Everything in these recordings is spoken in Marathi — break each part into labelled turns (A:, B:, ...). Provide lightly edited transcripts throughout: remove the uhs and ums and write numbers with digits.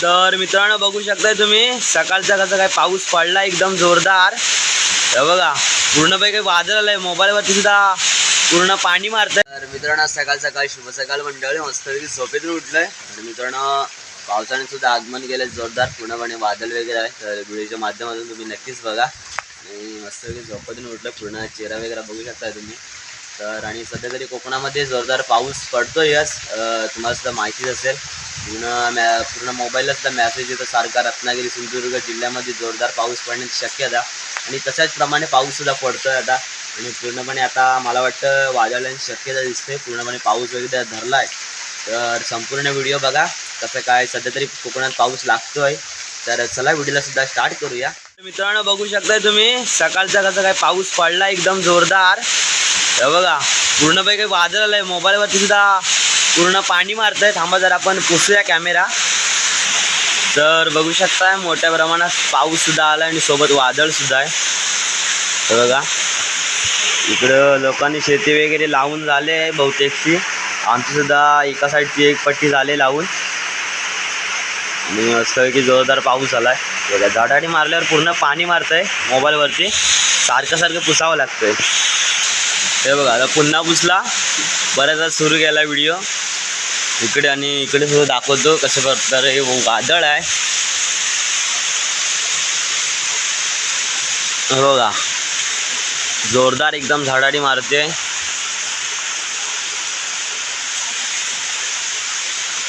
A: तर मित्रांनो बघू शकताय तुम्ही सकाळचा कसा काय पाऊस पडला एकदम जोरदार। हे बघा पूर्णपैकी वादळ आलंय, मोबाईलवरती सुद्धा पूर्ण पाणी मारतंय। तर मित्रांनो सकाळ सकाळ शुभ सकाळ मंडळी, मस्तपैकी झोपेतून उठलोय आणि मित्रांनो पावसाने सुद्धा आगमन केलं जोरदार, पूर्णपणे वादळ वगैरे आहे। तर व्हिडिओच्या माध्यमातून तुम्ही नक्कीच बघा आणि मस्तपैकी झोपेतून उठलं, पूर्ण चेहरा वगैरे बघू शकताय तुम्ही। तर आणि सध्या तरी कोकणामध्ये जोरदार पाऊस पडतोयच, तुम्हाला सुद्धा माहितीच असेल। पूर्ण मोबाईलला सुद्धा मॅसेज येतो सारखा, रत्नागिरी सिंधुदुर्ग जिल्ह्यामध्ये जोरदार पाऊस पडण्याची शक्यता आणि तशाच प्रमाणे पाऊस सुद्धा पडतोय आता। आणि पूर्णपणे आता मला वाटतं वादळांची शक्यता दिसते, पूर्णपणे पाऊस वगैरे धरला आहे। तर संपूर्ण व्हिडिओ बघा कसं काय, सध्या तरी कोकणात पाऊस लागतोय। तर चला व्हिडिओला सुद्धा स्टार्ट करूया। मित्रांनो बघू शकताय तुम्ही सकाळचा कसा काय पाऊस पडला एकदम जोरदार। हे बघा पूर्णपैकी वादळ आलंय, मोबाईलवरती सुद्धा पूर्ण पाणी मारतंय। थांबा जरा आपण पुसूया कॅमेरा। तर बघू शकताय मोठ्या प्रमाणात पाऊस सुद्धा आला आणि सोबत वादळ सुद्धा आहे। हे बघा इकडं लोकांनी शेती वगैरे लावून झाले आहे बहुतेकची, आमची सुद्धा एका साईडची एक पट्टी झाली लावून आणि मस्तपैकी जोरदार पाऊस आलाय। बघा झाडाडी मारल्यावर पूर्ण पाणी मारतंय, मोबाईलवरती सारखं पुसावं लागतंय। हे बघा आता पुन्हा पुसला, बऱ्याचदा सुरू केला व्हिडिओ इकडे आणि इकडे सुद्धा दाखवतो कसं प्रकारे हे वादळ आहे। बघा जोरदार एकदम झाडाडी मारते,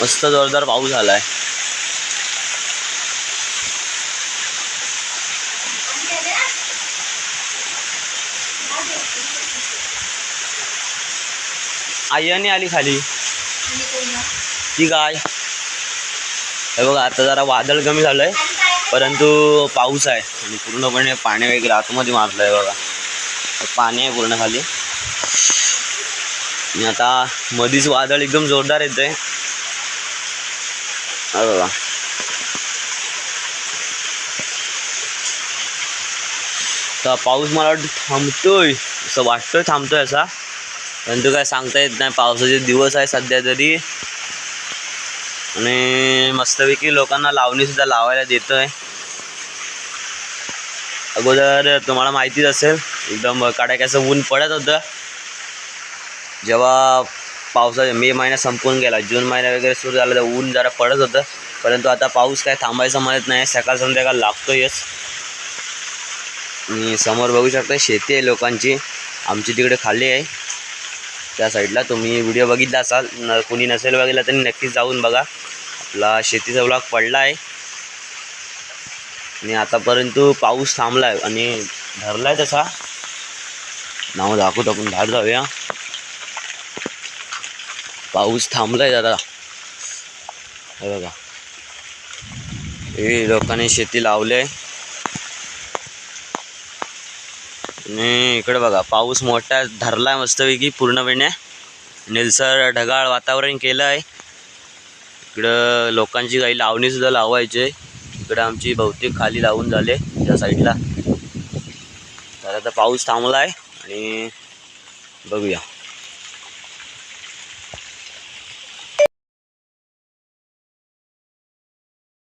A: मस्त जोरदार पाऊस आलाय। आय्याने आली खाली ती गाय। हे बघा आता जरा वादळ कमी झालंय परंतु पाऊस आहे आणि पूर्णपणे पाणी वगैरे आतमध्ये मारलंय। बघा पाणी आहे पूर्ण खाली आणि आता मधीच वादळ एकदम जोरदार येतंय। बघा तर पाऊस मला वाटतं थांबतोय, असं वाटतोय थांबतोय असा, परंतु काय सांगता येत नाही। पावसाचे दिवस आहे सध्या तरी आणि मस्तपैकी लोकांना लावणी सुद्धा लावायला देतोय। अगोदर तुम्हाला माहितीच असेल एकदम कडाक्याचं ऊन पडत होतं जेव्हा पावसाचा मे महिना संपून गेला, जून महिना वगैरे सुरू झाला तर ऊन जरा पडत होतं, परंतु आता पाऊस काय थांबायचं म्हणत नाही, सकाळ संध्याकाळ लागतोयच। आणि समोर बघू शकता शेती आहे लोकांची, आमची तिकडे खाली आहे त्या साईडला। तुम्ही व्हिडिओ बघितला असाल, कोणी नसेल बघितला तरी नक्कीच जाऊन बघा, आपला शेतीचा ब्लॉग पडला आहे आणि आतापर्यंत पाऊस थांबला आहे आणि धरला आहे तसा। नाव दाखवतो आपण, बाहेर जाऊया। पाऊस थांबलाय दादा, हे बघा हे लोकांनी शेती लावले आणि इकडे बघा पाऊस मोठा धरलाय मस्तपैकी, पूर्णपणे निळसर ढगाळ वातावरण केलं आहे। इकडं लोकांची काही लावणी सुद्धा लावायचे, इकडं आमची बहुतेक खाली लावून झाले त्या साईडला। तर आता पाऊस थांबला आहे आणि बघूया।